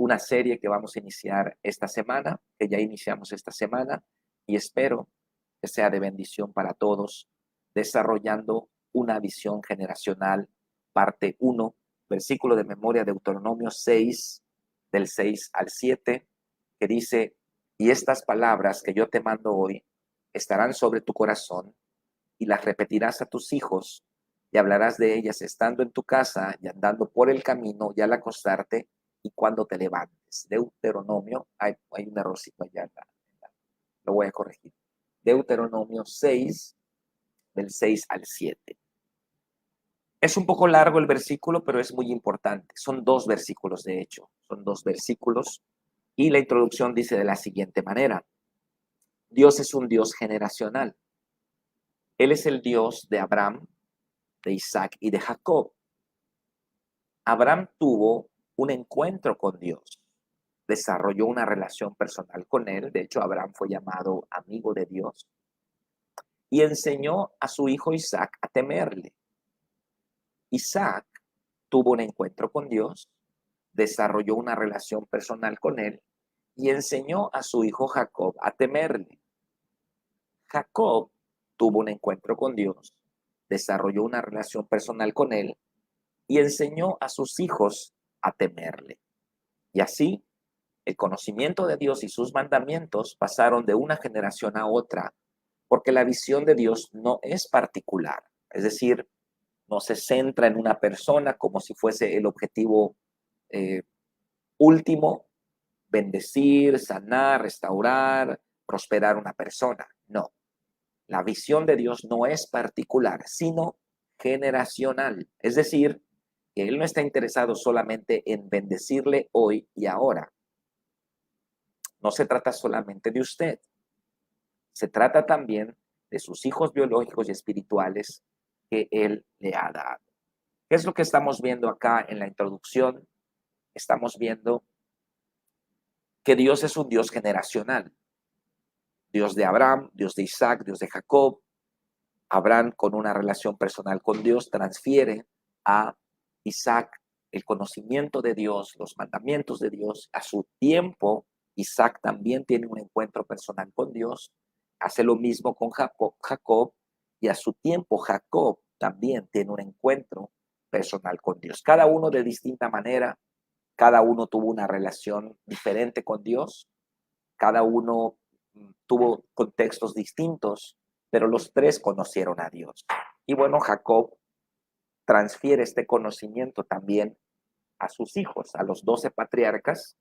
una serie que vamos a iniciar esta semana, que ya iniciamos esta semana, y espero que sea de bendición para todos, desarrollando una visión generacional, parte 1, versículo de memoria, Deuteronomio 6, del 6 al 7, que dice: y estas palabras que yo te mando hoy estarán sobre tu corazón, y las repetirás a tus hijos, y hablarás de ellas estando en tu casa y andando por el camino y al acostarte y cuando te levantes. Deuteronomio, hay un errorcito allá, lo voy a corregir. Deuteronomio 6, del 6 al 7. Es un poco largo el versículo, pero es muy importante. Son 2 versículos, de hecho. Son 2 versículos. Y la introducción dice de la siguiente manera: Dios es un Dios generacional. Él es el Dios de Abraham, de Isaac y de Jacob. Abraham tuvo un encuentro con Dios, desarrolló una relación personal con él. De hecho, Abraham fue llamado amigo de Dios y enseñó a su hijo Isaac a temerle. Isaac tuvo un encuentro con Dios, desarrolló una relación personal con él y enseñó a su hijo Jacob a temerle. Jacob tuvo un encuentro con Dios, desarrolló una relación personal con él y enseñó a sus hijos a temerle. Y así, el conocimiento de Dios y sus mandamientos pasaron de una generación a otra, porque la visión de Dios no es particular, es decir, no se centra en una persona como si fuese el objetivo eh, último, bendecir, sanar, restaurar, prosperar una persona. No, la visión de Dios no es particular, sino generacional, es decir, que Él no está interesado solamente en bendecirle hoy y ahora. No se trata solamente de usted, se trata también de sus hijos biológicos y espirituales que Él le ha dado. ¿Qué es lo que estamos viendo acá en la introducción? Estamos viendo que Dios es un Dios generacional. Dios de Abraham, Dios de Isaac, Dios de Jacob. Abraham, con una relación personal con Dios, transfiere a Isaac el conocimiento de Dios, los mandamientos de Dios. A su tiempo, Isaac también tiene un encuentro personal con Dios. Hace lo mismo con Jacob, y a su tiempo Jacob también tiene un encuentro personal con Dios. Cada uno de distinta manera, cada uno tuvo una relación diferente con Dios, cada uno tuvo contextos distintos, pero los tres conocieron a Dios. Y bueno, Jacob transfiere este conocimiento también a sus hijos, a los 12 patriarcas,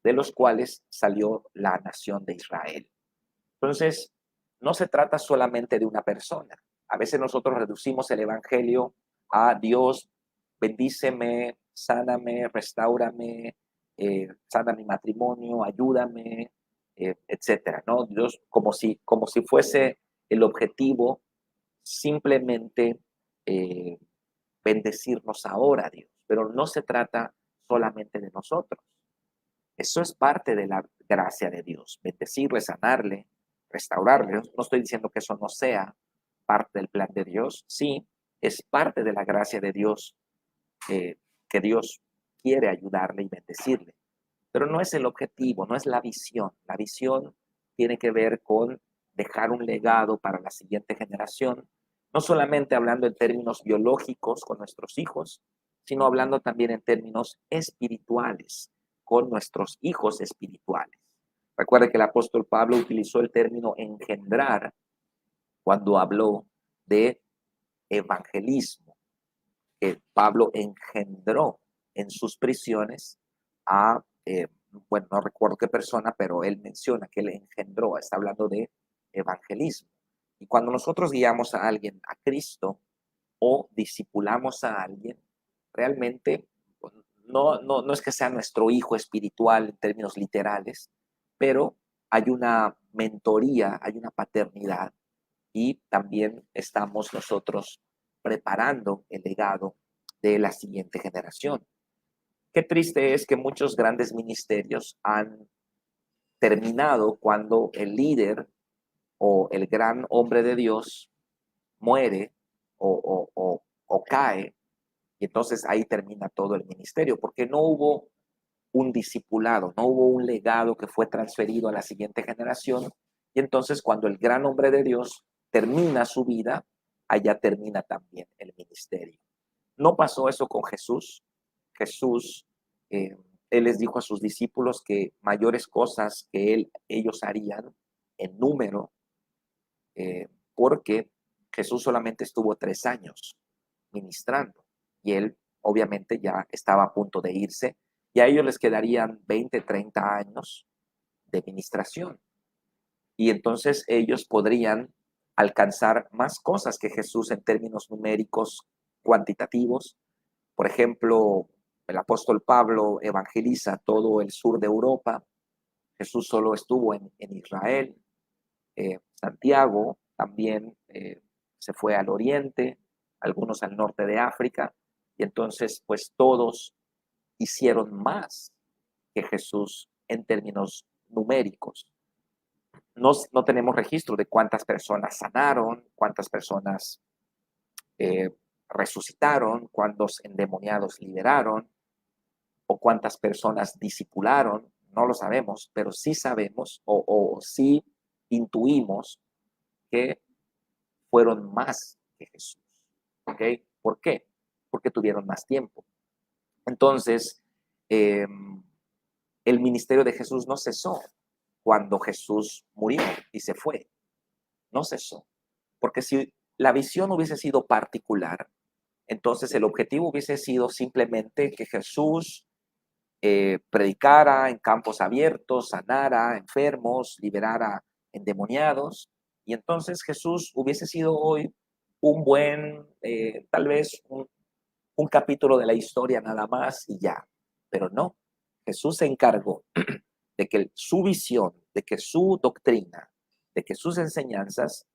de los cuales salió la nación de Israel. Entonces, no se trata solamente de una persona. A veces nosotros reducimos el evangelio a Dios, bendíceme, sáname, restaurame, sana mi matrimonio, ayúdame, etcétera, ¿no? Dios, como si fuese el objetivo simplemente eh, bendecirnos ahora, Dios. Pero no se trata solamente de nosotros. Eso es parte de la gracia de Dios, bendecirle, sanarle, restaurarle. No estoy diciendo que eso no sea parte del plan de Dios. Sí, es parte de la gracia de Dios, que Dios quiere ayudarle y bendecirle. Pero no es el objetivo, no es la visión. La visión tiene que ver con dejar un legado para la siguiente generación, no solamente hablando en términos biológicos con nuestros hijos, sino hablando también en términos espirituales con nuestros hijos espirituales. Recuerde que el apóstol Pablo utilizó el término engendrar cuando habló de evangelismo, que Pablo engendró en sus prisiones a, bueno, no recuerdo qué persona, pero él menciona que él engendró, está hablando de evangelismo. Y cuando nosotros guiamos a alguien a Cristo o discipulamos a alguien, realmente no es que sea nuestro hijo espiritual en términos literales, pero hay una mentoría, hay una paternidad y también estamos nosotros preparando el legado de la siguiente generación. Qué triste es que muchos grandes ministerios han terminado cuando el líder o el gran hombre de Dios muere o cae, y entonces ahí termina todo el ministerio, porque no hubo un discipulado, no hubo un legado que fue transferido a la siguiente generación. Y entonces cuando el gran hombre de Dios termina su vida, allá termina también el ministerio. No pasó eso con Jesús. Jesús, él les dijo a sus discípulos que mayores cosas que ellos harían en número, porque Jesús solamente estuvo 3 años ministrando y él obviamente ya estaba a punto de irse y a ellos les quedarían 20, 30 años de ministración. Y entonces ellos podrían alcanzar más cosas que Jesús en términos numéricos cuantitativos. Por ejemplo, el apóstol Pablo evangeliza todo el sur de Europa. Jesús solo estuvo en Israel. Santiago también se fue al oriente, algunos al norte de África. Y entonces, pues todos hicieron más que Jesús en términos numéricos. No tenemos registro de cuántas personas sanaron, cuántas personas resucitaron, cuántos endemoniados liberaron o cuántas personas discipularon, no lo sabemos, pero sí sabemos o sí intuimos que fueron más que Jesús. ¿Ok? ¿Por qué? Porque tuvieron más tiempo. Entonces, el ministerio de Jesús no cesó cuando Jesús murió y se fue. No cesó. Porque si la visión hubiese sido particular, entonces el objetivo hubiese sido simplemente que Jesús predicara en campos abiertos, sanara enfermos, liberara endemoniados. Y entonces Jesús hubiese sido hoy un buen, tal vez un capítulo de la historia nada más y ya. Pero no, Jesús se encargó de que su visión, de que su doctrina, de que sus enseñanzas,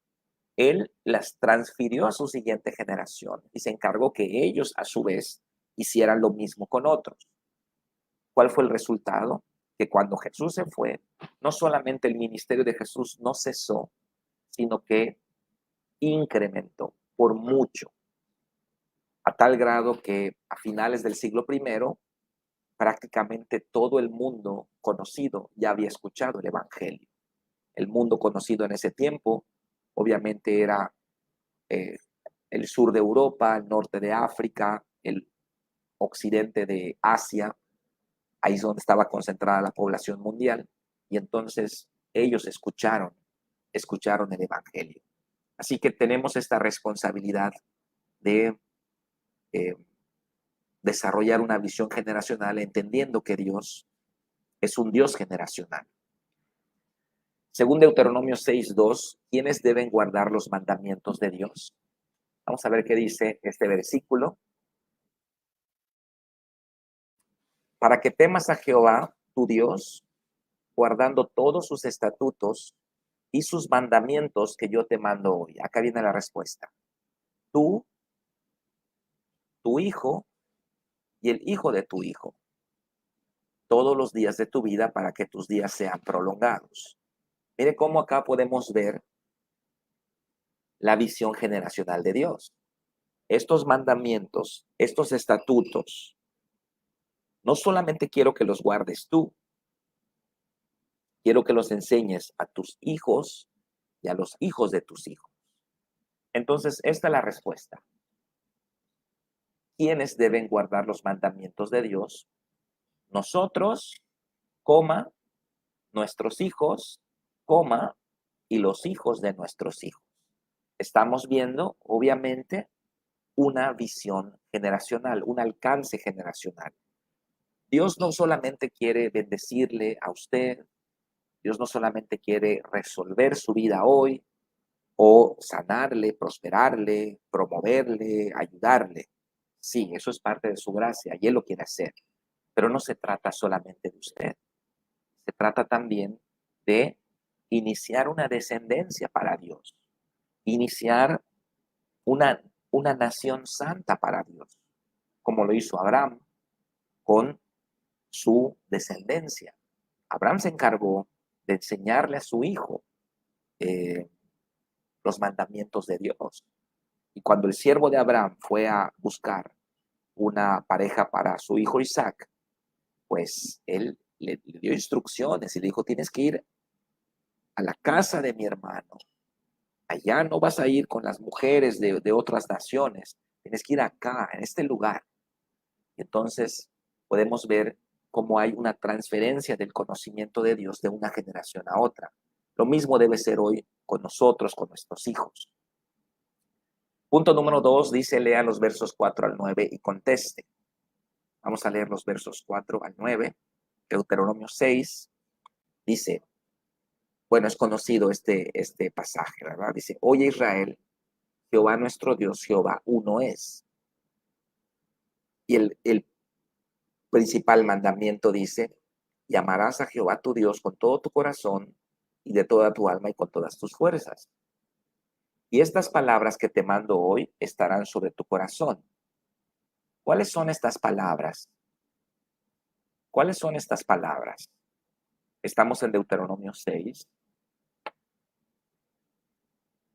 él las transfirió a su siguiente generación y se encargó que ellos a su vez hicieran lo mismo con otros. ¿Cuál fue el resultado? Que cuando Jesús se fue, no solamente el ministerio de Jesús no cesó, sino que incrementó por mucho, a tal grado que a finales del siglo I, prácticamente todo el mundo conocido ya había escuchado el Evangelio. El mundo conocido en ese tiempo, obviamente, era el sur de Europa, el norte de África, el occidente de Asia. Ahí es donde estaba concentrada la población mundial, y entonces ellos escucharon el Evangelio. Así que tenemos esta responsabilidad de desarrollar una visión generacional, entendiendo que Dios es un Dios generacional. Según Deuteronomio 6:2, ¿quiénes deben guardar los mandamientos de Dios? Vamos a ver qué dice este versículo. Para que temas a Jehová, tu Dios, guardando todos sus estatutos y sus mandamientos que yo te mando hoy. Acá viene la respuesta. Tú, tu hijo y el hijo de tu hijo, todos los días de tu vida para que tus días sean prolongados. Mire cómo acá podemos ver la visión generacional de Dios. Estos mandamientos, estos estatutos, no solamente quiero que los guardes tú, quiero que los enseñes a tus hijos y a los hijos de tus hijos. Entonces, esta es la respuesta. ¿Quiénes deben guardar los mandamientos de Dios? Nosotros, coma, nuestros hijos, coma, y los hijos de nuestros hijos. Estamos viendo, obviamente, una visión generacional, un alcance generacional. Dios no solamente quiere bendecirle a usted, Dios no solamente quiere resolver su vida hoy o sanarle, prosperarle, promoverle, ayudarle. Sí, eso es parte de su gracia y Él lo quiere hacer. Pero no se trata solamente de usted. Se trata también de iniciar una descendencia para Dios. Iniciar una nación santa para Dios, como lo hizo Abraham con su descendencia. Abraham se encargó de enseñarle a su hijo los mandamientos de Dios. Y cuando el siervo de Abraham fue a buscar una pareja para su hijo Isaac, pues él le dio instrucciones y le dijo, tienes que ir a la casa de mi hermano. Allá no vas a ir con las mujeres de otras naciones, tienes que ir acá, en este lugar. Y entonces podemos ver cómo hay una transferencia del conocimiento de Dios de una generación a otra. Lo mismo debe ser hoy con nosotros, con nuestros hijos. Punto número 2 dice, lea los versos 4 al 9 y conteste. Vamos a leer los versos 4 al 9. Deuteronomio 6 dice, bueno, es conocido este pasaje, ¿verdad? Dice, oye Israel, Jehová nuestro Dios, Jehová uno es. Y el principal mandamiento dice, y amarás a Jehová tu Dios con todo tu corazón y de toda tu alma y con todas tus fuerzas. Y estas palabras que te mando hoy estarán sobre tu corazón. ¿Cuáles son estas palabras? ¿Cuáles son estas palabras? Estamos en Deuteronomio 6.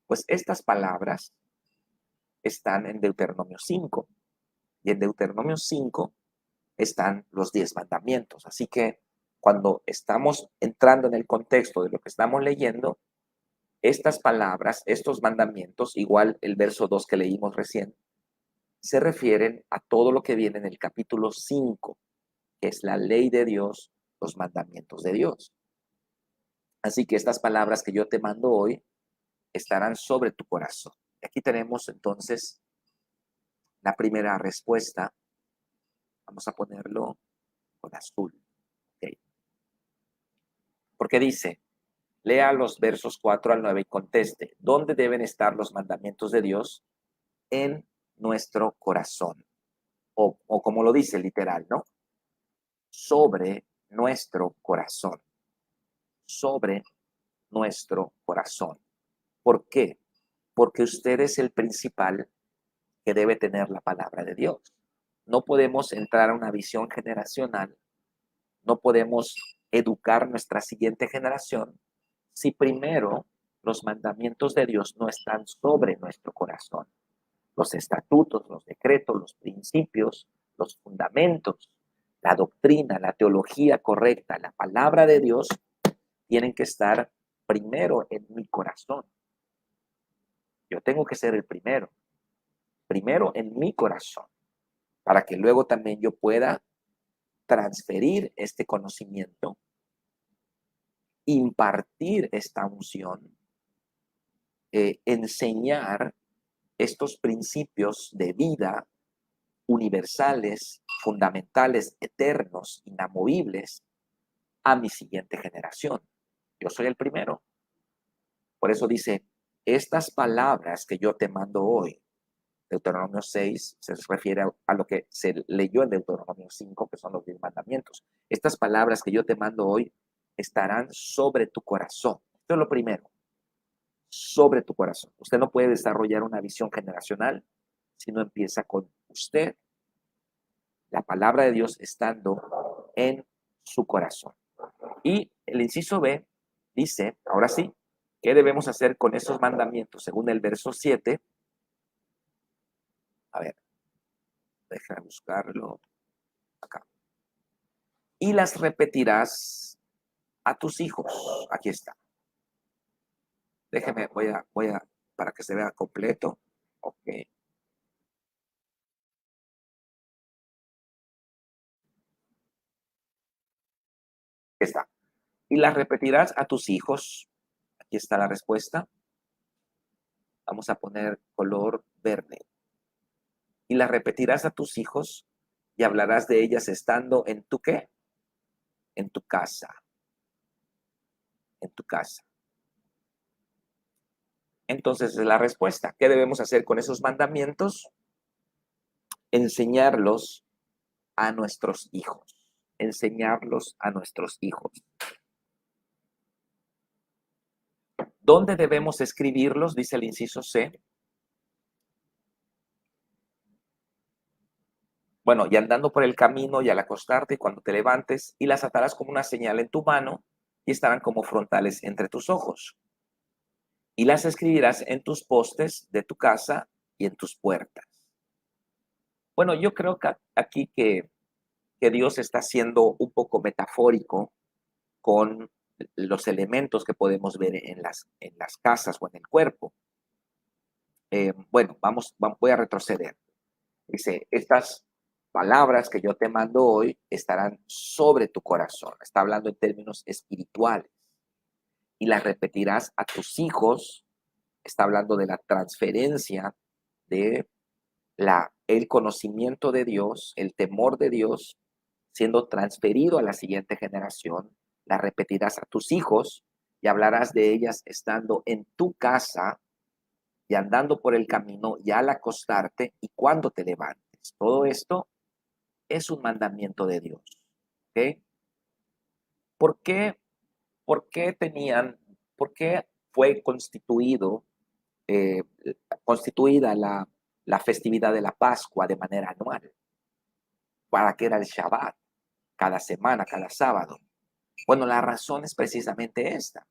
Pues estas palabras están en Deuteronomio 5. Y en Deuteronomio 5 están los 10 mandamientos. Así que cuando estamos entrando en el contexto de lo que estamos leyendo, estas palabras, estos mandamientos, igual el verso 2 que leímos recién, se refieren a todo lo que viene en el capítulo 5, que es la ley de Dios, los mandamientos de Dios. Así que estas palabras que yo te mando hoy estarán sobre tu corazón. Aquí tenemos entonces la primera respuesta. Vamos a ponerlo con azul. Okay. Porque dice, lea los versos 4 al 9 y conteste, ¿dónde deben estar los mandamientos de Dios? En nuestro corazón. O como lo dice literal, ¿no? Sobre nuestro corazón. Sobre nuestro corazón. ¿Por qué? Porque usted es el principal que debe tener la palabra de Dios. No podemos entrar a una visión generacional, no podemos educar nuestra siguiente generación si primero los mandamientos de Dios no están sobre nuestro corazón. Los estatutos, los decretos, los principios, los fundamentos, la doctrina, la teología correcta, la palabra de Dios tienen que estar primero en mi corazón. Yo tengo que ser el primero en mi corazón, para que luego también yo pueda transferir este conocimiento, impartir esta unción, enseñar estos principios de vida universales, fundamentales, eternos, inamovibles a mi siguiente generación. Yo soy el primero. Por eso dice, estas palabras que yo te mando hoy, Deuteronomio 6 se refiere a lo que se leyó en Deuteronomio 5, que son los 10 mandamientos. Estas palabras que yo te mando hoy estarán sobre tu corazón. Esto es lo primero, sobre tu corazón. Usted no puede desarrollar una visión generacional si no empieza con usted, la palabra de Dios estando en su corazón. Y el inciso B dice, ahora sí, ¿qué debemos hacer con esos mandamientos? Según el verso 7, a ver, déjame buscarlo acá. Y las repetirás a tus hijos. Aquí está. Déjeme, para que se vea completo. Ok. Está. Y las repetirás a tus hijos. Aquí está la respuesta. Vamos a poner color verde. Y las repetirás a tus hijos y hablarás de ellas estando en tu ¿qué? En tu casa. En tu casa. Entonces es la respuesta. ¿Qué debemos hacer con esos mandamientos? Enseñarlos a nuestros hijos. Enseñarlos a nuestros hijos. ¿Dónde debemos escribirlos? Dice el inciso C. Bueno, y andando por el camino y al acostarte y cuando te levantes, y las atarás como una señal en tu mano y estarán como frontales entre tus ojos. Y las escribirás en tus postes de tu casa y en tus puertas. Bueno, yo creo que aquí que que Dios está siendo un poco metafórico con los elementos que podemos ver en las casas o en el cuerpo. Bueno, voy a retroceder. Dice, estas palabras que yo te mando hoy estarán sobre tu corazón. Está hablando en términos espirituales. Y las repetirás a tus hijos. Está hablando de la transferencia de el conocimiento de Dios, el temor de Dios, siendo transferido a la siguiente generación. Las repetirás a tus hijos y hablarás de ellas estando en tu casa y andando por el camino y al acostarte y cuando te levantes. Todo esto es un mandamiento de Dios. ¿Ok? ¿Por qué, por qué fue eh, constituida la festividad de la Pascua de manera anual? ¿Para qué era el Shabbat? Cada semana, cada sábado. Bueno, la razón es precisamente esta.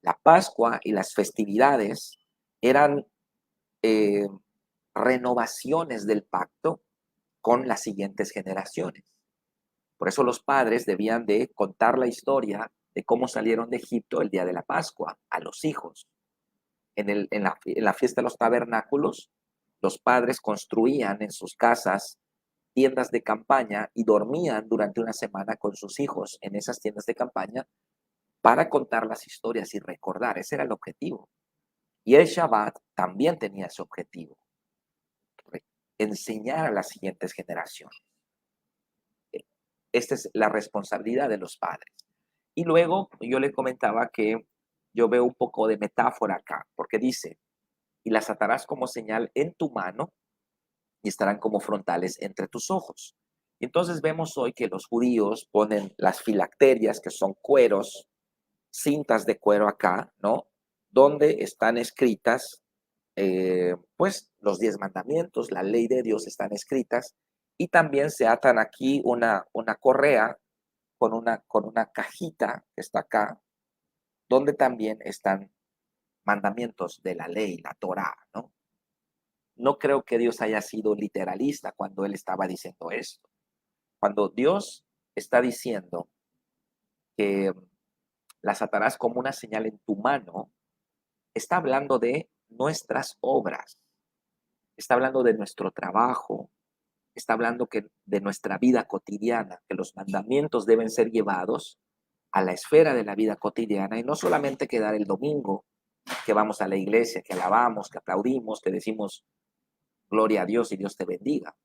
La Pascua y las festividades eran eh, renovaciones del pacto con las siguientes generaciones. Por eso los padres debían de contar la historia de cómo salieron de Egipto el día de la Pascua a los hijos. En la fiesta de los tabernáculos, los padres construían en sus casas tiendas de campaña y dormían durante una semana con sus hijos en esas tiendas de campaña para contar las historias y recordar. Ese era el objetivo. Y el Shabbat también tenía ese objetivo, enseñar a las siguientes generaciones. Esta es la responsabilidad de los padres. Y luego yo le comentaba que yo veo un poco de metáfora acá, porque dice, y las atarás como señal en tu mano y estarán como frontales entre tus ojos. Y entonces vemos hoy que los judíos ponen las filacterias, que son cueros, cintas de cuero acá, ¿no? Donde están escritas, pues, los 10 mandamientos, la ley de Dios están escritas, y también se atan aquí una correa con una cajita que está acá, donde también están mandamientos de la ley, la Torá, ¿no? No creo que Dios haya sido literalista cuando él estaba diciendo esto. Cuando Dios está diciendo que las atarás como una señal en tu mano, está hablando de nuestras obras, está hablando de nuestro trabajo, está hablando de nuestra vida cotidiana, que los mandamientos deben ser llevados a la esfera de la vida cotidiana y no solamente quedar el domingo, que vamos a la iglesia, que alabamos, que aplaudimos, que decimos gloria a Dios y Dios te bendiga.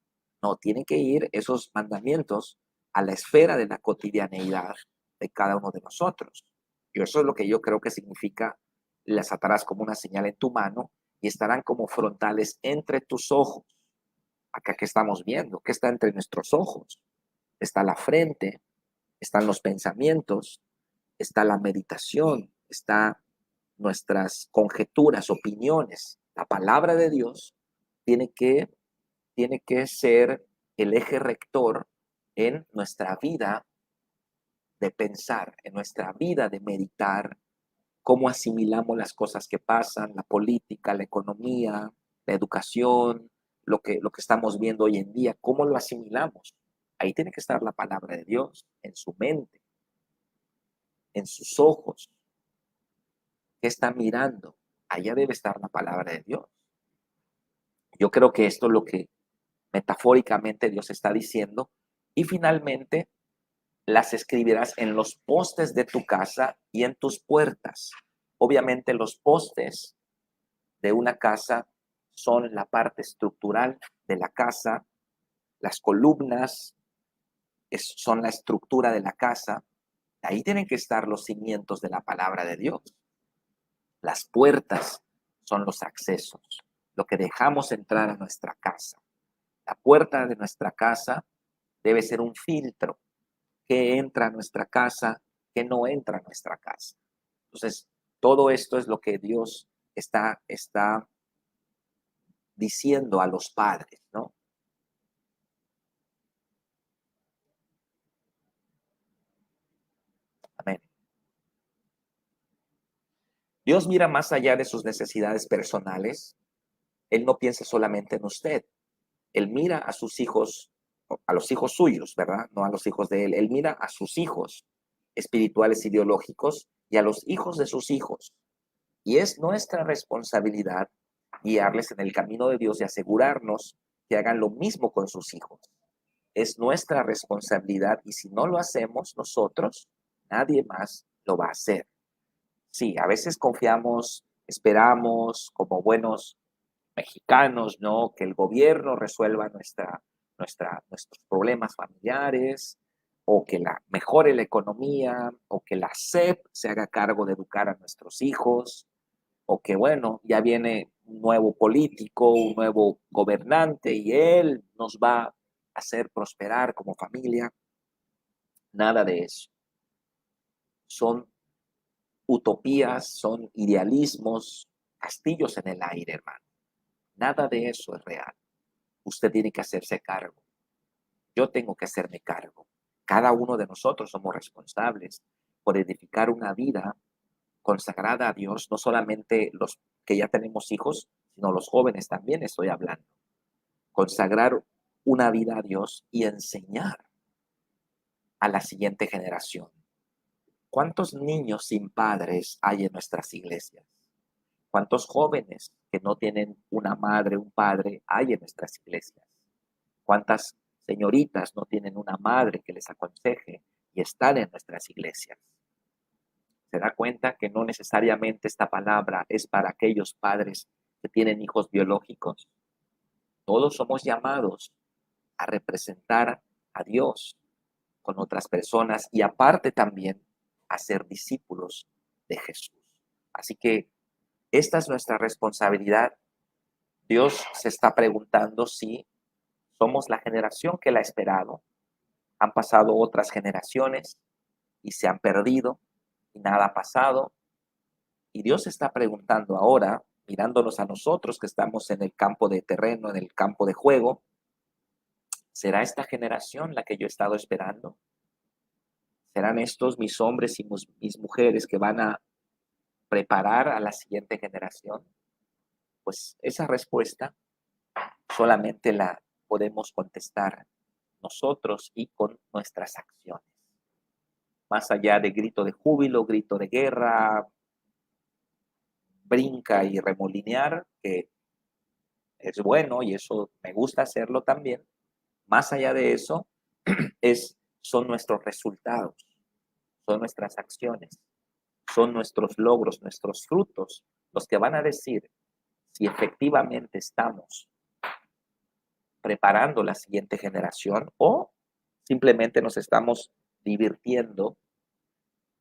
No, tienen que ir esos mandamientos a la esfera de la cotidianeidad de cada uno de nosotros. Y eso es lo que yo creo que significa, las atarás como una señal en tu mano y estarán como frontales entre tus ojos. Acá que estamos viendo, ¿qué está entre nuestros ojos? Está la frente, están los pensamientos, está la meditación, está nuestras conjeturas, opiniones. La palabra de Dios tiene que, tiene que ser el eje rector en nuestra vida de pensar, en nuestra vida de meditar, cómo asimilamos las cosas que pasan, la política, la economía, la educación, lo que estamos viendo hoy en día, cómo lo asimilamos. Ahí tiene que estar la palabra de Dios, en su mente, en sus ojos. ¿Qué está mirando? Allá debe estar la palabra de Dios. Yo creo que esto es lo que metafóricamente Dios está diciendo. Y finalmente, las escribirás en los postes de tu casa y en tus puertas. Obviamente los postes de una casa son la parte estructural de la casa, las columnas son la estructura de la casa. Ahí tienen que estar los cimientos de la palabra de Dios. Las puertas son los accesos, lo que dejamos entrar a nuestra casa. La puerta de nuestra casa debe ser un filtro que entra a nuestra casa, que no entra a nuestra casa. Entonces, todo esto es lo que Dios está diciendo a los padres, ¿no? Amén. Dios mira más allá de sus necesidades personales. Él no piensa solamente en usted. Él mira a sus hijos a los hijos suyos, ¿verdad? No a los hijos de él. Él mira a sus hijos espirituales y biológicos y a los hijos de sus hijos. Y es nuestra responsabilidad guiarles en el camino de Dios y asegurarnos que hagan lo mismo con sus hijos. Es nuestra responsabilidad y si no lo hacemos nosotros, nadie más lo va a hacer. Sí, a veces confiamos, esperamos como buenos mexicanos, ¿no? Que el gobierno resuelva nuestros problemas familiares, o que mejore la economía, o que la SEP se haga cargo de educar a nuestros hijos, o que, bueno, ya viene un nuevo político, un nuevo gobernante y él nos va a hacer prosperar como familia. Nada de eso. Son utopías, son idealismos, castillos en el aire, hermano. Nada de eso es real. Usted tiene que hacerse cargo. Yo tengo que hacerme cargo. Cada uno de nosotros somos responsables por edificar una vida consagrada a Dios, no solamente los que ya tenemos hijos, sino los jóvenes también estoy hablando. Consagrar una vida a Dios y enseñar a la siguiente generación. ¿Cuántos niños sin padres hay en nuestras iglesias? ¿Cuántos jóvenes que no tienen una madre, un padre hay en nuestras iglesias? ¿Cuántas señoritas no tienen una madre que les aconseje y están en nuestras iglesias? ¿Se da cuenta que no necesariamente esta palabra es para aquellos padres que tienen hijos biológicos? Todos somos llamados a representar a Dios con otras personas y aparte también a ser discípulos de Jesús. Así que esta es nuestra responsabilidad. Dios se está preguntando si somos la generación que Él ha esperado. Han pasado otras generaciones y se han perdido y nada ha pasado. Y Dios está preguntando ahora, mirándonos a nosotros que estamos en el campo de terreno, en el campo de juego, ¿será esta generación la que yo he estado esperando? ¿Serán estos mis hombres y mis mujeres que van a preparar a la siguiente generación? Pues esa respuesta solamente la podemos contestar nosotros y con nuestras acciones. Más allá de grito de júbilo, grito de guerra, brinca y remolinear, que es bueno y eso me gusta hacerlo también. Más allá de eso, son nuestros resultados, son nuestras acciones, son nuestros logros, nuestros frutos, los que van a decir si efectivamente estamos preparando la siguiente generación o simplemente nos estamos divirtiendo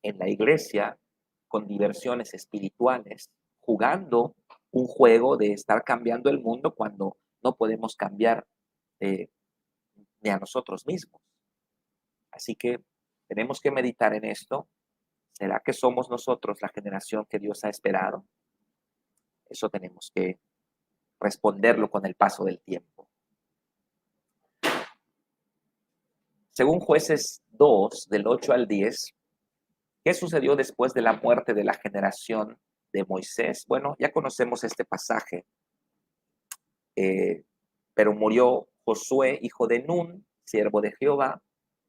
en la iglesia con diversiones espirituales, jugando un juego de estar cambiando el mundo cuando no podemos cambiar ni a nosotros mismos. Así que tenemos que meditar en esto. ¿Será que somos nosotros la generación que Dios ha esperado? Eso tenemos que responderlo con el paso del tiempo. Según Jueces 2, del 8 al 10, ¿qué sucedió después de la muerte de la generación de Moisés? Bueno, ya conocemos este pasaje, pero murió Josué, hijo de Nun, siervo de Jehová,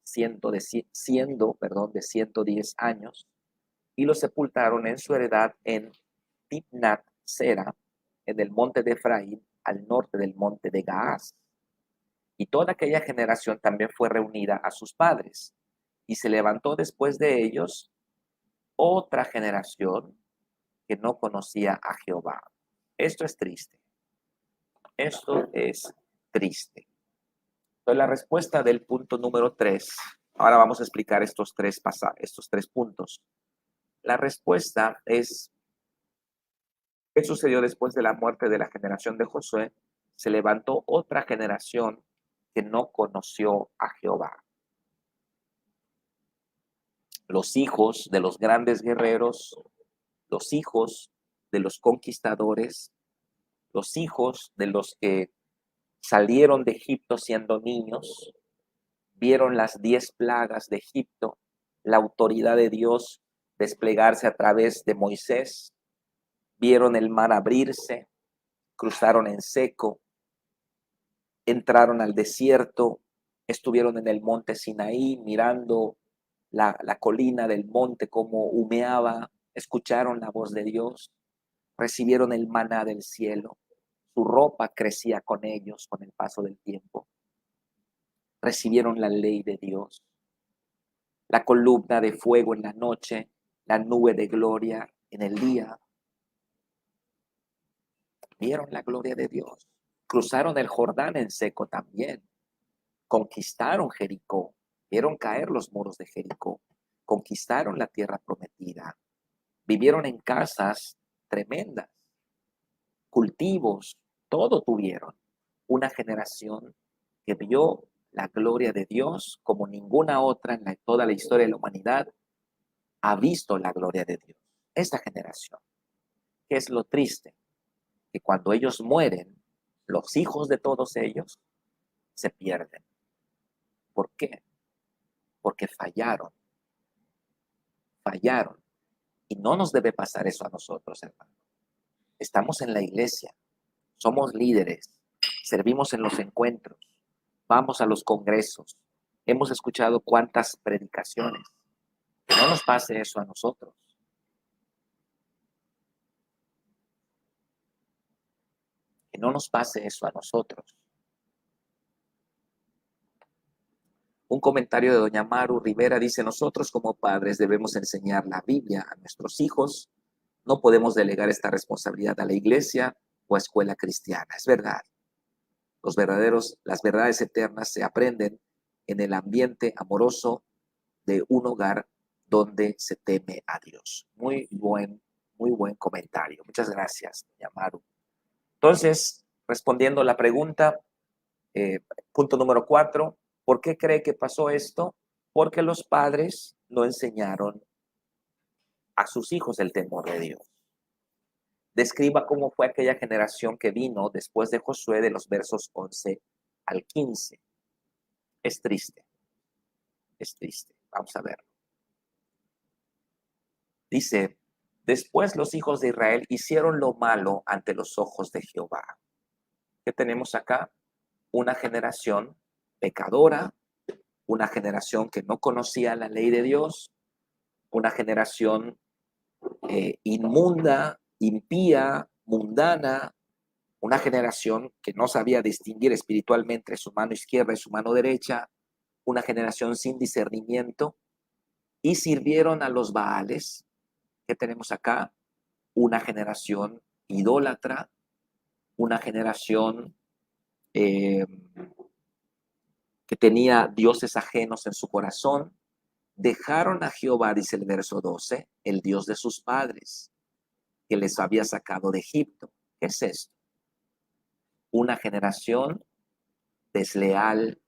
siendo de 110 años, y lo sepultaron en su heredad en Timnat Sera, en el monte de Efraín, al norte del monte de Gaás. Y toda aquella generación también fue reunida a sus padres, y se levantó después de ellos otra generación que no conocía a Jehová. Esto es triste. Esto es triste. Entonces, la respuesta del punto número 3. Ahora vamos a explicar estos tres puntos. La respuesta es, ¿qué sucedió después de la muerte de la generación de Josué? Se levantó otra generación que no conoció a Jehová. Los hijos de los grandes guerreros, los hijos de los conquistadores, los hijos de los que salieron de Egipto siendo niños, vieron las 10 plagas de Egipto, la autoridad de Dios desplegarse a través de Moisés, vieron el mar abrirse, cruzaron en seco, entraron al desierto estuvieron en el monte Sinaí mirando la colina del monte como humeaba, escucharon la voz de Dios, recibieron el maná del cielo, su ropa crecía con ellos con el paso del tiempo, recibieron la ley de Dios, la columna de fuego en la noche, la nube de gloria en el día, vieron la gloria de Dios, cruzaron el Jordán en seco también, conquistaron Jericó, vieron caer los muros de Jericó, conquistaron la tierra prometida, vivieron en casas tremendas, cultivos, todo tuvieron. Una generación que vio la gloria de Dios como ninguna otra en toda la historia de la humanidad ha visto la gloria de Dios. Esta generación, ¿qué es lo triste? Que cuando ellos mueren, los hijos de todos ellos se pierden. ¿Por qué? Porque fallaron. Y no nos debe pasar eso a nosotros, hermano. Estamos en la iglesia, somos líderes, servimos en los encuentros, vamos a los congresos, hemos escuchado cuántas predicaciones. Que no nos pase eso a nosotros. Que no nos pase eso a nosotros. Un comentario de doña Maru Rivera dice, nosotros como padres debemos enseñar la Biblia a nuestros hijos. No podemos delegar esta responsabilidad a la iglesia o a escuela cristiana. Es verdad. Las verdades eternas se aprenden en el ambiente amoroso de un hogar donde se teme a Dios. Muy buen comentario. Muchas gracias, doña Maru. Entonces, respondiendo a la pregunta, punto número 4, ¿por qué cree que pasó esto? Porque los padres no enseñaron a sus hijos el temor de Dios. Describa cómo fue aquella generación que vino después de Josué de los versos 11 al 15. Es triste. Vamos a verlo. Dice, después los hijos de Israel hicieron lo malo ante los ojos de Jehová. ¿Qué tenemos acá? Una generación pecadora, una generación que no conocía la ley de Dios, una generación inmunda, impía, mundana, una generación que no sabía distinguir espiritualmente su mano izquierda y su mano derecha, una generación sin discernimiento, y sirvieron a los Baales. ¿Qué tenemos acá? Una generación idólatra, una generación que tenía dioses ajenos en su corazón. Dejaron a Jehová, dice el verso 12, el Dios de sus padres, que les había sacado de Egipto. ¿Qué es esto? Una generación desleal,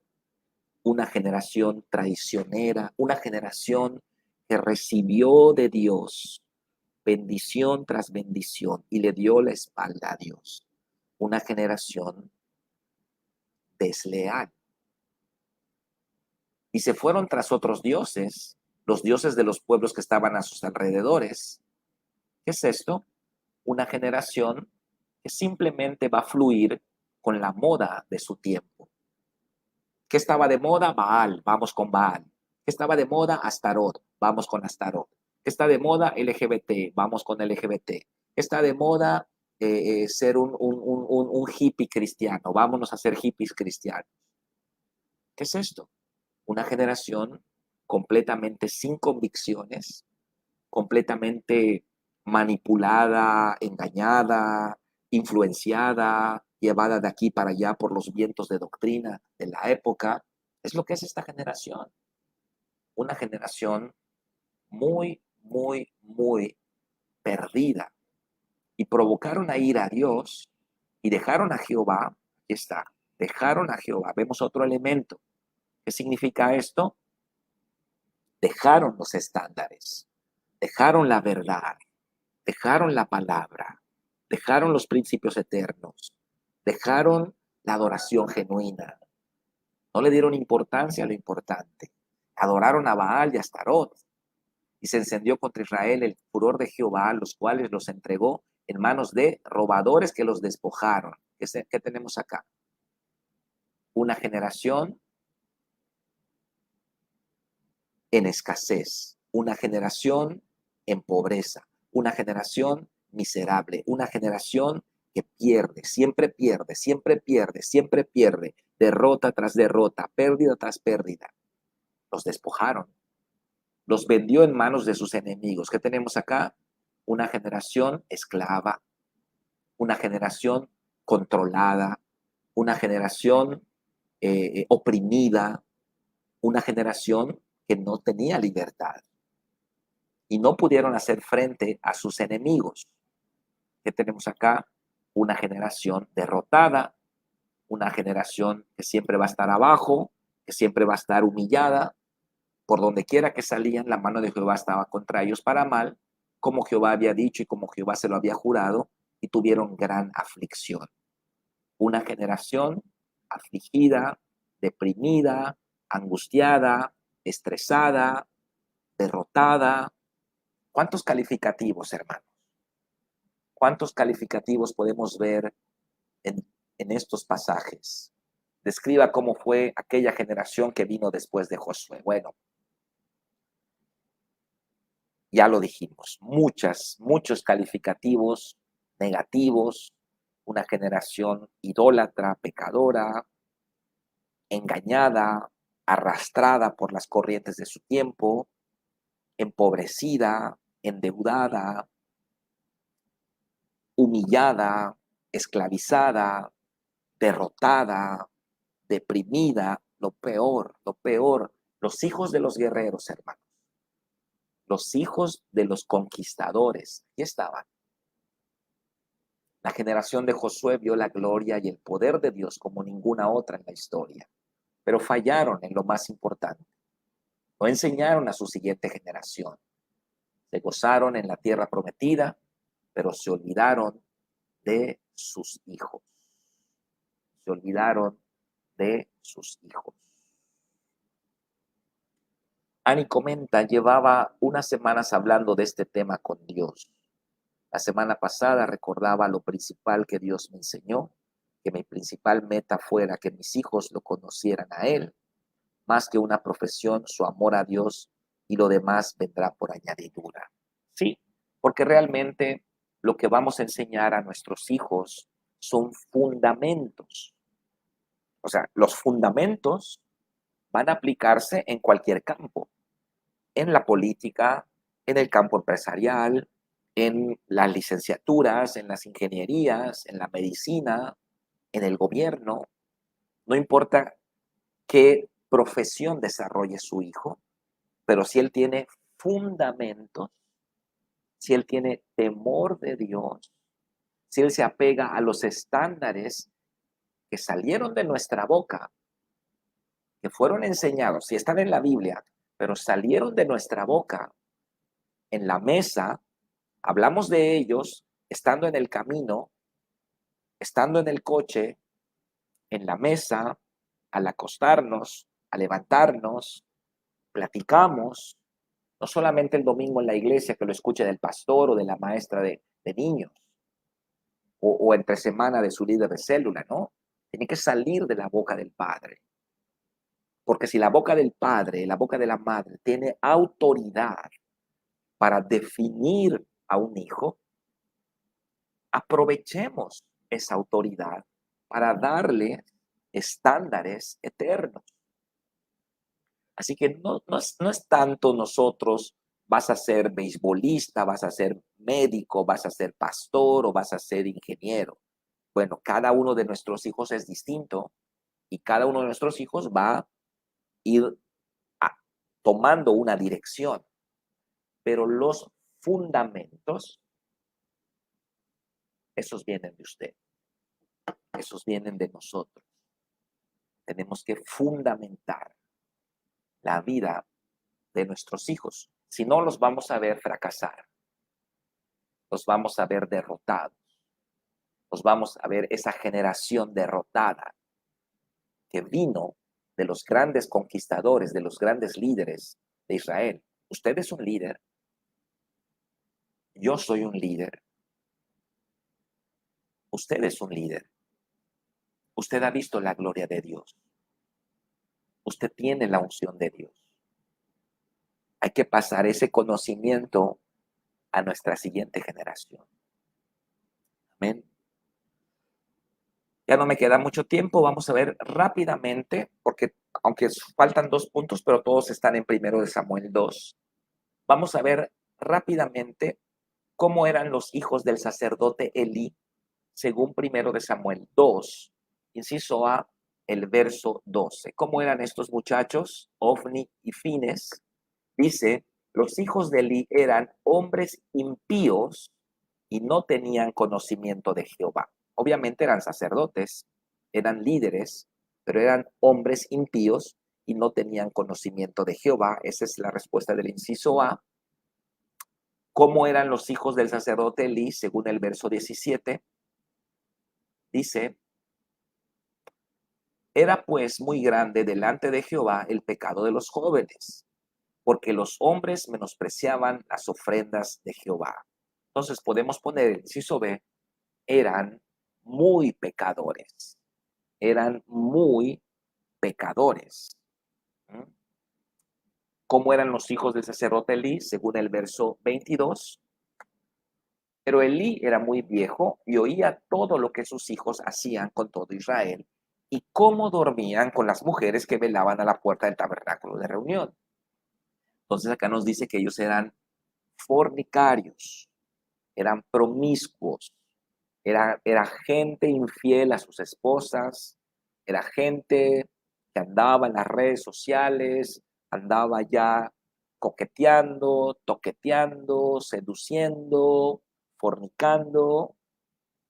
una generación traicionera, una generación que recibió de Dios bendición tras bendición y le dio la espalda a Dios. Una generación desleal. Y se fueron tras otros dioses, los dioses de los pueblos que estaban a sus alrededores. ¿Qué es esto? Una generación que simplemente va a fluir con la moda de su tiempo. ¿Qué estaba de moda? Baal, vamos con Baal. ¿Qué estaba de moda? Astarot, vamos con Astarot. ¿Qué está de moda? LGBT, vamos con LGBT. ¿Qué está de moda? Ser un hippie cristiano, vámonos a ser hippies cristianos. ¿Qué es esto? Una generación completamente sin convicciones, completamente manipulada, engañada, influenciada, llevada de aquí para allá por los vientos de doctrina de la época. Es lo que es esta generación. Una generación muy perdida. Y provocaron a ir a Dios y dejaron a Jehová. Aquí está. Dejaron a Jehová. Vemos otro elemento. ¿Qué significa esto? Dejaron los estándares. Dejaron la verdad. Dejaron la palabra, dejaron los principios eternos, dejaron la adoración genuina. No le dieron importancia a lo importante. Adoraron a Baal y a Astarot. Y se encendió contra Israel el furor de Jehová, los cuales los entregó en manos de robadores que los despojaron. ¿Qué tenemos acá? Una generación en escasez, una generación en pobreza, una generación miserable, una generación que pierde, siempre pierde, siempre pierde, siempre pierde, derrota tras derrota, pérdida tras pérdida. Los despojaron, los vendió en manos de sus enemigos. ¿Qué tenemos acá? Una generación esclava, una generación controlada, una generación oprimida, una generación que no tenía libertad y no pudieron hacer frente a sus enemigos. ¿Qué tenemos acá? Una generación derrotada, una generación que siempre va a estar abajo, que siempre va a estar humillada. Por donde quiera que salían, la mano de Jehová estaba contra ellos para mal, como Jehová había dicho y como Jehová se lo había jurado, y tuvieron gran aflicción. Una generación afligida, deprimida, angustiada, estresada, derrotada. ¿Cuántos calificativos, hermanos? ¿Cuántos calificativos podemos ver en, en estos pasajes? Describa cómo fue aquella generación que vino después de Josué. Bueno, ya lo dijimos, muchos calificativos negativos, una generación idólatra, pecadora, engañada, arrastrada por las corrientes de su tiempo, empobrecida, endeudada, humillada, esclavizada, derrotada, deprimida, lo peor, los hijos de los guerreros, hermanos, los hijos de los conquistadores, aquí estaban. La generación de Josué vio la gloria y el poder de Dios como ninguna otra en la historia, pero fallaron en lo más importante. No enseñaron a su siguiente generación. Se gozaron en la tierra prometida, pero se olvidaron de sus hijos. Se olvidaron de sus hijos. Ani comenta, llevaba unas semanas hablando de este tema con Dios. La semana pasada recordaba lo principal que Dios me enseñó, que mi principal meta fuera que mis hijos lo conocieran a Él, más que una profesión, su amor a Dios, y lo demás vendrá por añadidura. Sí, porque realmente lo que vamos a enseñar a nuestros hijos son fundamentos. O sea, los fundamentos van a aplicarse en cualquier campo, en la política, en el campo empresarial, en las licenciaturas, en las ingenierías, en la medicina, en el gobierno. No importa qué profesión desarrolle su hijo, pero si él tiene fundamentos, si él tiene temor de Dios, si él se apega a los estándares que salieron de nuestra boca, que fueron enseñados, si están en la Biblia, pero salieron de nuestra boca, en la mesa, hablamos de ellos estando en el camino, estando en el coche, en la mesa, al acostarnos, a levantarnos, platicamos, no solamente el domingo en la iglesia que lo escuche del pastor o de la maestra de niños, o entre semana de su líder de célula, ¿no? Tiene que salir de la boca del Padre. Porque si la boca del Padre, la boca de la Madre tiene autoridad para definir a un hijo, aprovechemos esa autoridad para darle estándares eternos. Así que no es tanto nosotros, vas a ser beisbolista, vas a ser médico, vas a ser pastor o vas a ser ingeniero. Bueno, cada uno de nuestros hijos es distinto y cada uno de nuestros hijos va a ir tomando una dirección, pero los fundamentos, esos vienen de usted, esos vienen de nosotros. Tenemos que fundamentar la vida de nuestros hijos, si no los vamos a ver fracasar, los vamos a ver derrotados, los vamos a ver esa generación derrotada que vino de los grandes conquistadores, de los grandes líderes de Israel. Usted es un líder, yo soy un líder, usted es un líder, usted ha visto la gloria de Dios, usted tiene la unción de Dios. hay que pasar ese conocimiento a nuestra siguiente generación. Amén. Ya no me queda mucho tiempo, vamos a ver rápidamente, porque aunque faltan 2 puntos, pero todos están en 1 Samuel 2. Vamos a ver rápidamente cómo eran los hijos del sacerdote Elí, según 1 Samuel 2, inciso A, el verso 12. ¿Cómo eran estos muchachos? Ofni y Fines. Dice, los hijos de Elí eran hombres impíos y no tenían conocimiento de Jehová. Obviamente eran sacerdotes, eran líderes, pero eran hombres impíos y no tenían conocimiento de Jehová. Esa es la respuesta del inciso A. ¿Cómo eran los hijos del sacerdote Elí? Según el verso 17, dice, era pues muy grande delante de Jehová el pecado de los jóvenes, porque los hombres menospreciaban las ofrendas de Jehová. Entonces podemos poner el inciso B, eran muy pecadores, eran muy pecadores. ¿Mm? ¿Cómo eran los hijos del sacerdote Elí? Según el verso 22. Pero Elí era muy viejo y oía todo lo que sus hijos hacían con todo Israel y cómo dormían con las mujeres que velaban a la puerta del tabernáculo de reunión. Entonces acá nos dice que ellos eran fornicarios, eran promiscuos, era gente infiel a sus esposas, era gente que andaba en las redes sociales, andaba ya coqueteando, toqueteando, seduciendo, fornicando,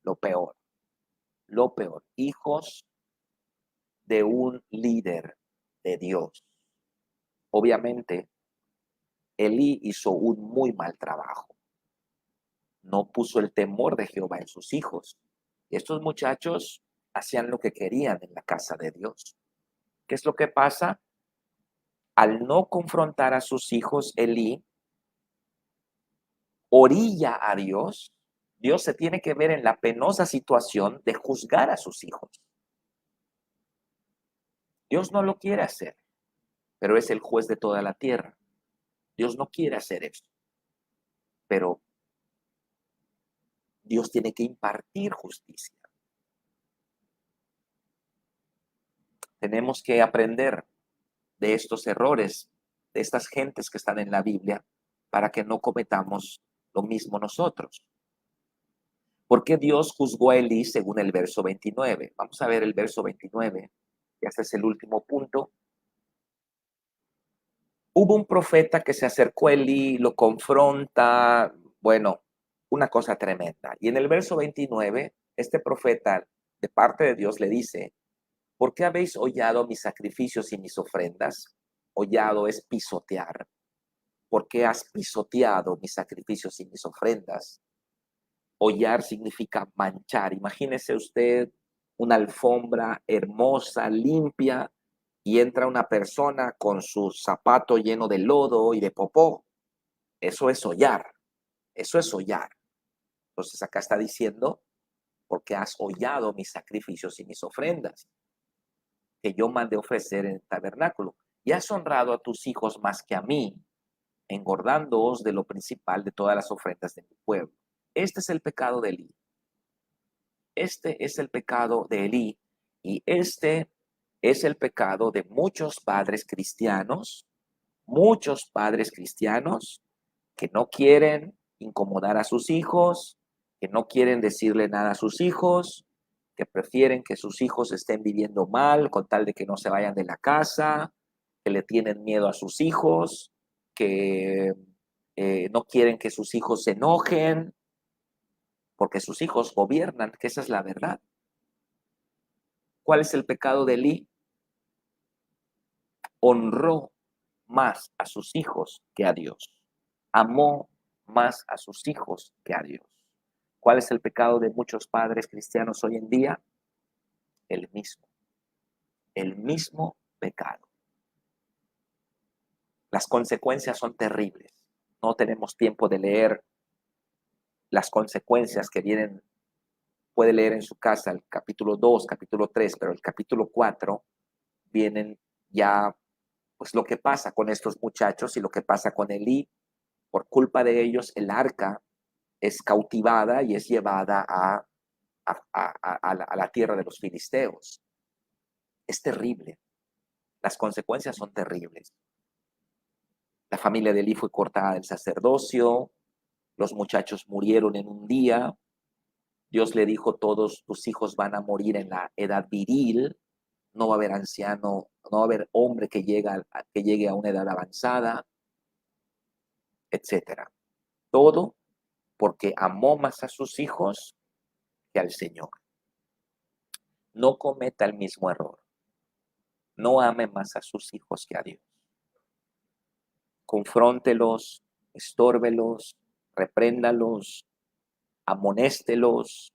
lo peor, hijos de un líder de Dios. Obviamente, Elí hizo un muy mal trabajo. No puso el temor de Jehová en sus hijos. Estos muchachos hacían lo que querían en la casa de Dios. ¿Qué es lo que pasa? Al no confrontar a sus hijos, Elí orilla a Dios. Dios se tiene que ver en la penosa situación de juzgar a sus hijos. Dios no lo quiere hacer, pero es el juez de toda la tierra. Dios no quiere hacer eso, pero Dios tiene que impartir justicia. Tenemos que aprender de estos errores, de estas gentes que están en la Biblia, para que no cometamos lo mismo nosotros. ¿Por qué Dios juzgó a Elí según el verso 29? Vamos a ver el verso 29, y este es el último punto. Hubo un profeta que se acercó a Elí, lo confronta, bueno, una cosa tremenda. Y en el verso 29, este profeta de parte de Dios le dice, ¿por qué habéis hollado mis sacrificios y mis ofrendas? Hollado es pisotear. ¿Por qué has pisoteado mis sacrificios y mis ofrendas? Hollar significa manchar. Imagínese usted una alfombra hermosa, limpia, y entra una persona con su zapato lleno de lodo y de popó. Eso es hollar. Eso es hollar. Entonces acá está diciendo, porque has hollado mis sacrificios y mis ofrendas que yo mandé ofrecer en el tabernáculo, y has honrado a tus hijos más que a mí, engordándoos de lo principal de todas las ofrendas de mi pueblo. Este es el pecado de Elí. Este es el pecado de Elí, y este es el pecado de muchos padres cristianos que no quieren incomodar a sus hijos, que no quieren decirle nada a sus hijos, que prefieren que sus hijos estén viviendo mal con tal de que no se vayan de la casa, que le tienen miedo a sus hijos, que no quieren que sus hijos se enojen, porque sus hijos gobiernan, que esa es la verdad. ¿Cuál es el pecado de Elí? Honró más a sus hijos que a Dios. Amó más a sus hijos que a Dios. ¿Cuál es el pecado de muchos padres cristianos hoy en día? El mismo pecado. Las consecuencias son terribles. No tenemos tiempo de leer las consecuencias que vienen. Puede leer en su casa el capítulo 2, capítulo 3, pero el capítulo 4 vienen ya pues lo que pasa con estos muchachos y lo que pasa con Elí, por culpa de ellos, el arca es cautivada y es llevada a la tierra de los filisteos. Es terrible. Las consecuencias son terribles. La familia de Elí fue cortada del sacerdocio, los muchachos murieron en un día. Dios le dijo, todos tus hijos van a morir en la edad viril, no va a haber anciano, no va a haber hombre que llegue a una edad avanzada, etcétera. Todo porque amó más a sus hijos que al Señor. No cometa el mismo error. No ame más a sus hijos que a Dios. Confróntelos, estórbelos, repréndalos, amonéstelos,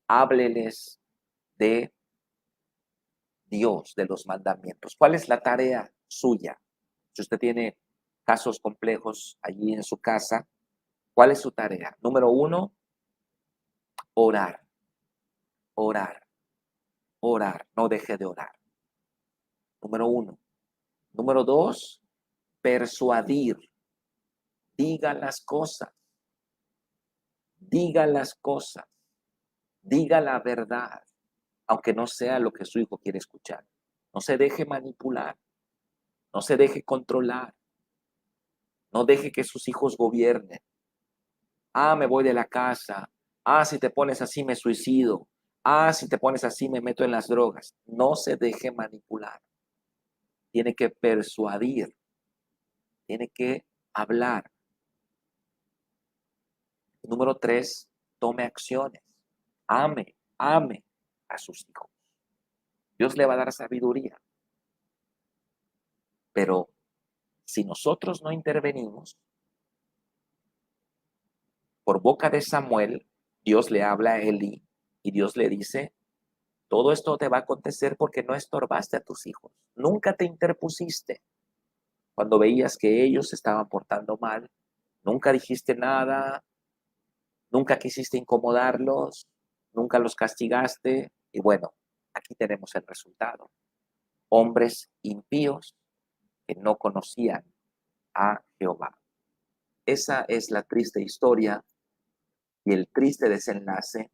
hábleles de Dios, de los mandamientos. ¿Cuál es la tarea suya? Si usted tiene casos complejos allí en su casa, ¿cuál es su tarea? Número uno, orar, orar, orar. No deje de orar. Número uno. Número dos, persuadir. Diga las cosas. Diga las cosas. Diga la verdad, aunque no sea lo que su hijo quiere escuchar. No se deje manipular. No se deje controlar. No deje que sus hijos gobiernen. Ah, me voy de la casa. Ah, si te pones así me suicido. Ah, si te pones así me meto en las drogas. No se deje manipular. Tiene que persuadir. Tiene que hablar. Número tres, tome acciones. Ame, ame a sus hijos. Dios le va a dar sabiduría. Pero si nosotros no intervenimos, por boca de Samuel, Dios le habla a Elí y Dios le dice, todo esto te va a acontecer porque no estorbaste a tus hijos. Nunca te interpusiste cuando veías que ellos se estaban portando mal. Nunca dijiste nada, nunca quisiste incomodarlos, nunca los castigaste. Y bueno, aquí tenemos el resultado. Hombres impíos que no conocían a Jehová. Esa es la triste historia y el triste desenlace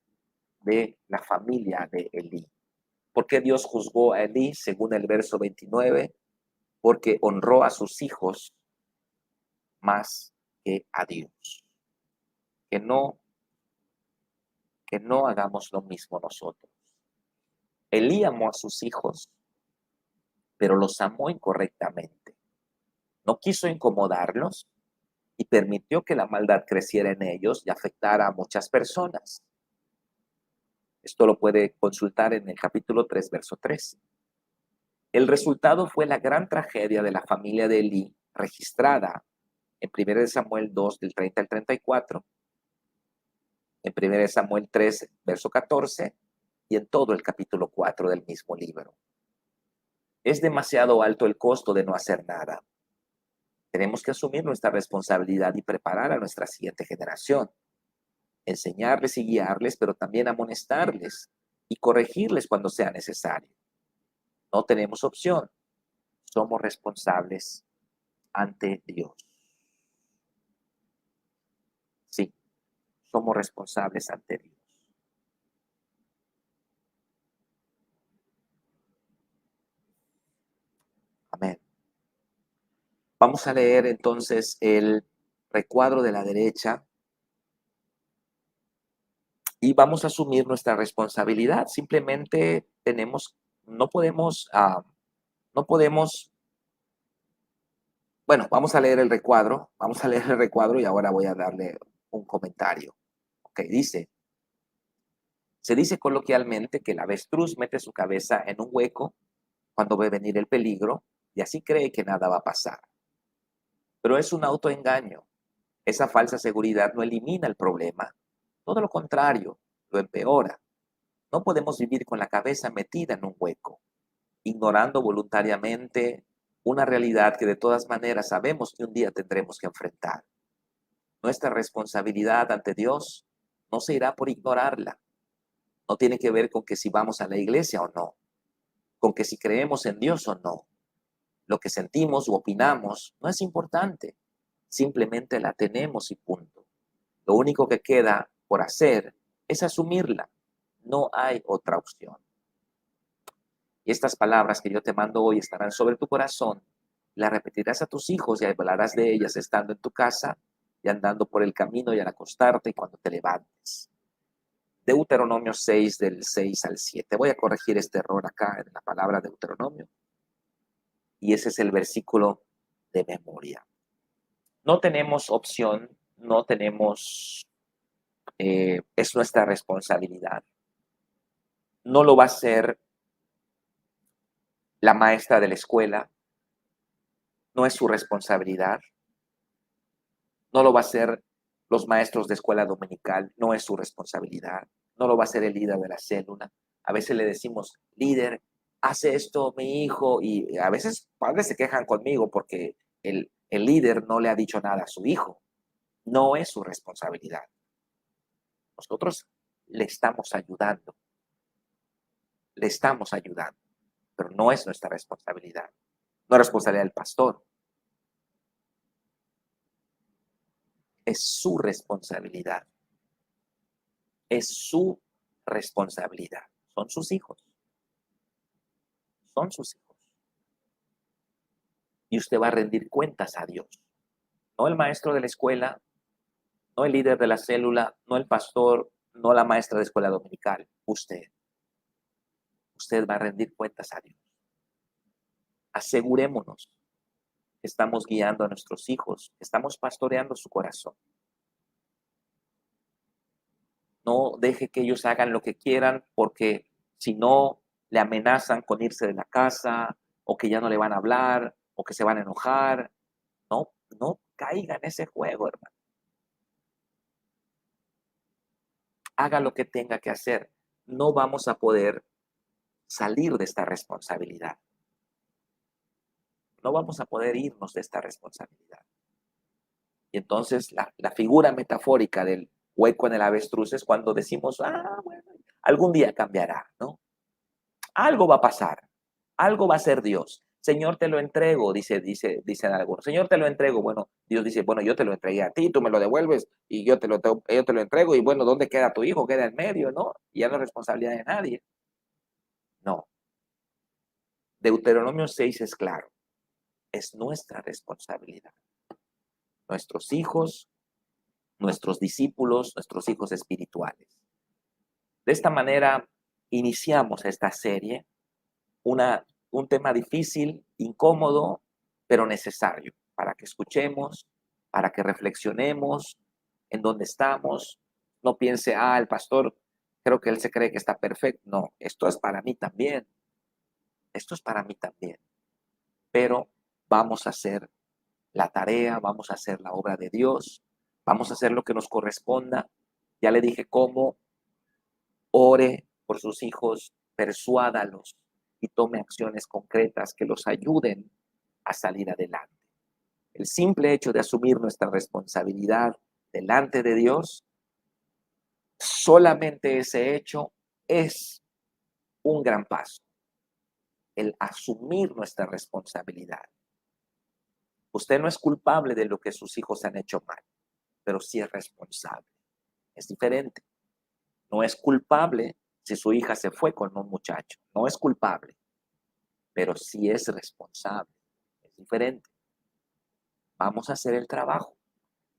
de la familia de Elí. ¿Por qué Dios juzgó a Elí? Según el verso 29, porque honró a sus hijos más que a Dios. Que no, que no hagamos lo mismo nosotros. Elí amó a sus hijos, pero los amó incorrectamente. No quiso incomodarlos y permitió que la maldad creciera en ellos y afectara a muchas personas. Esto lo puede consultar en el capítulo 3, verso 3. El resultado fue la gran tragedia de la familia de Elí, registrada en 1 Samuel 2, del 30 al 34, en 1 Samuel 3, verso 14, y en todo el capítulo 4 del mismo libro. Es demasiado alto el costo de no hacer nada. Tenemos que asumir nuestra responsabilidad y preparar a nuestra siguiente generación, enseñarles y guiarles, pero también amonestarles y corregirles cuando sea necesario. No tenemos opción. Somos responsables ante Dios. Sí, somos responsables ante Dios. Amén. Vamos a leer entonces el recuadro de la derecha y vamos a asumir nuestra responsabilidad. Simplemente no podemos, bueno, vamos a leer el recuadro, y ahora voy a darle un comentario. Ok, se dice coloquialmente que el avestruz mete su cabeza en un hueco cuando ve venir el peligro y así cree que nada va a pasar. Pero es un autoengaño. Esa falsa seguridad no elimina el problema, todo lo contrario, lo empeora. No podemos vivir con la cabeza metida en un hueco, ignorando voluntariamente una realidad que de todas maneras sabemos que un día tendremos que enfrentar. Nuestra responsabilidad ante Dios no se irá por ignorarla. No tiene que ver con que si vamos a la iglesia o no, con que si creemos en Dios o no. lo que sentimos u opinamos no es importante. Simplemente la tenemos y punto. Lo único que queda por hacer es asumirla. No hay otra opción. Y estas palabras que yo te mando hoy estarán sobre tu corazón. Las repetirás a tus hijos y hablarás de ellas estando en tu casa y andando por el camino y al acostarte y cuando te levantes. Deuteronomio 6 del 6 al 7. Voy a corregir este error acá en la palabra Deuteronomio. Y ese es el versículo de memoria. No tenemos opción, no tenemos, es nuestra responsabilidad. No lo va a hacer la maestra de la escuela, no es su responsabilidad. No lo va a hacer los maestros de escuela dominical, no es su responsabilidad. No lo va a hacer el líder de la célula. A veces le decimos, líder, hace esto mi hijo, y a veces padres se quejan conmigo porque el líder no le ha dicho nada a su hijo. No es su responsabilidad. Nosotros le estamos ayudando, pero no es nuestra responsabilidad. No es responsabilidad del pastor, es su responsabilidad. Es su responsabilidad. Son sus hijos. Son sus hijos. Y usted va a rendir cuentas a Dios. No el maestro de la escuela, no el líder de la célula, no el pastor, no la maestra de escuela dominical. Usted. Usted va a rendir cuentas a Dios. Asegurémonos que estamos guiando a nuestros hijos, que estamos pastoreando su corazón. No deje que ellos hagan lo que quieran porque si no le amenazan con irse de la casa o que ya no le van a hablar o que se van a enojar. No caiga en ese juego, hermano. Haga lo que tenga que hacer. No vamos a poder salir de esta responsabilidad. No vamos a poder irnos de esta responsabilidad. Y entonces la figura metafórica del hueco en el avestruz es cuando decimos, bueno, algún día cambiará, ¿no? Algo va a pasar, algo va a ser Dios. Señor, te lo entrego, dicen algunos. Señor, te lo entrego. Bueno, Dios dice, bueno, yo te lo entregué a ti, tú me lo devuelves y yo te lo entrego. Y bueno, ¿dónde queda tu hijo? Queda en medio, ¿no? Y ya no es responsabilidad de nadie. No. Deuteronomio 6 es claro. Es nuestra responsabilidad. Nuestros hijos, nuestros discípulos, nuestros hijos espirituales. De esta manera iniciamos esta serie, un tema difícil, incómodo, pero necesario para que escuchemos, para que reflexionemos en dónde estamos. No piense, el pastor, creo que él se cree que está perfecto. No, esto es para mí también. Esto es para mí también. Pero vamos a hacer la tarea, vamos a hacer la obra de Dios, vamos a hacer lo que nos corresponda. Ya le dije cómo. Ore por sus hijos, persuádalos y tome acciones concretas que los ayuden a salir adelante. El simple hecho de asumir nuestra responsabilidad delante de Dios, solamente ese hecho es un gran paso. El asumir nuestra responsabilidad. Usted no es culpable de lo que sus hijos han hecho mal, pero sí es responsable. Es diferente. No es culpable si su hija se fue con un muchacho. No es culpable, pero sí es responsable. Es diferente. Vamos a hacer el trabajo.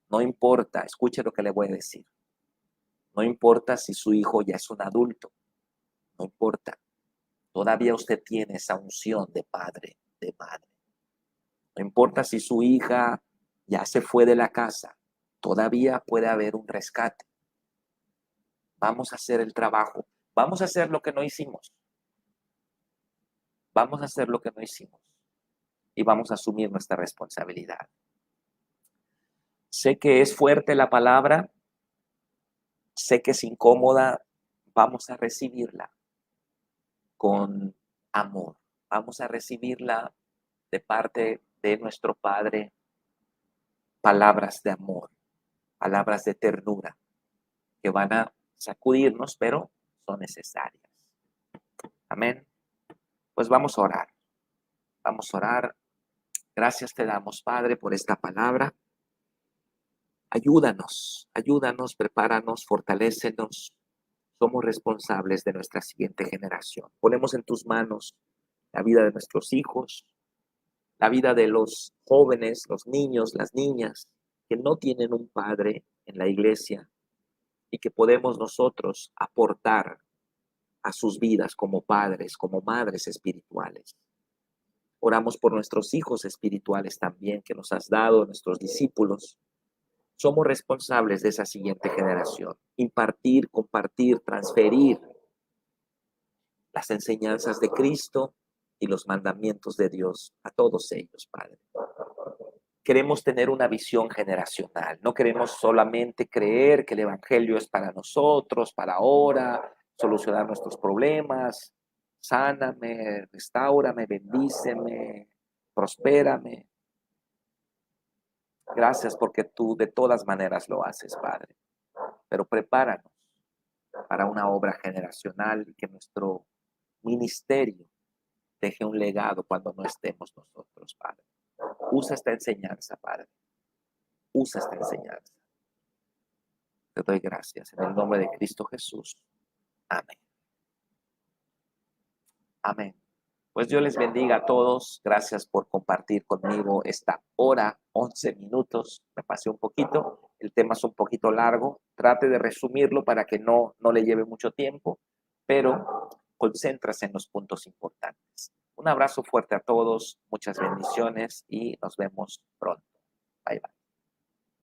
No importa, escuche lo que le voy a decir. No importa si su hijo ya es un adulto. No importa. Todavía usted tiene esa unción de padre, de madre. No importa si su hija ya se fue de la casa. Todavía puede haber un rescate. Vamos a hacer el trabajo. Vamos a hacer lo que no hicimos. Vamos a hacer lo que no hicimos. Y vamos a asumir nuestra responsabilidad. Sé que es fuerte la palabra, sé que es incómoda, vamos a recibirla con amor. Vamos a recibirla de parte de nuestro Padre, palabras de amor, palabras de ternura, que van a sacudirnos, pero son necesarias. Amén. Pues vamos a orar. Vamos a orar Gracias te damos, Padre, por esta palabra. Ayúdanos, prepáranos, fortalécenos. Somos responsables de nuestra siguiente generación. Ponemos en tus manos la vida de nuestros hijos, la vida de los jóvenes, los niños, las niñas que no tienen un padre en la iglesia y que podemos nosotros aportar a sus vidas como padres, como madres espirituales. Oramos por nuestros hijos espirituales también que nos has dado, nuestros discípulos. Somos responsables de esa siguiente generación. Impartir, compartir, transferir las enseñanzas de Cristo y los mandamientos de Dios a todos ellos, Padre. Queremos tener una visión generacional. No queremos solamente creer que el Evangelio es para nosotros, para ahora, solucionar nuestros problemas. Sáname, restáurame, bendíceme, prospérame. Gracias porque tú de todas maneras lo haces, Padre. Pero prepáranos para una obra generacional y que nuestro ministerio deje un legado cuando no estemos nosotros, Padre. Usa esta enseñanza, Padre. Usa esta enseñanza. Te doy gracias en el nombre de Cristo Jesús. Amén. Amén. Pues Dios les bendiga a todos. Gracias por compartir conmigo esta hora, 11 minutos. Me pasé un poquito. El tema es un poquito largo. Trate de resumirlo para que no le lleve mucho tiempo, pero concéntrase en los puntos importantes. Un abrazo fuerte a todos, muchas bendiciones y nos vemos pronto. Bye, bye.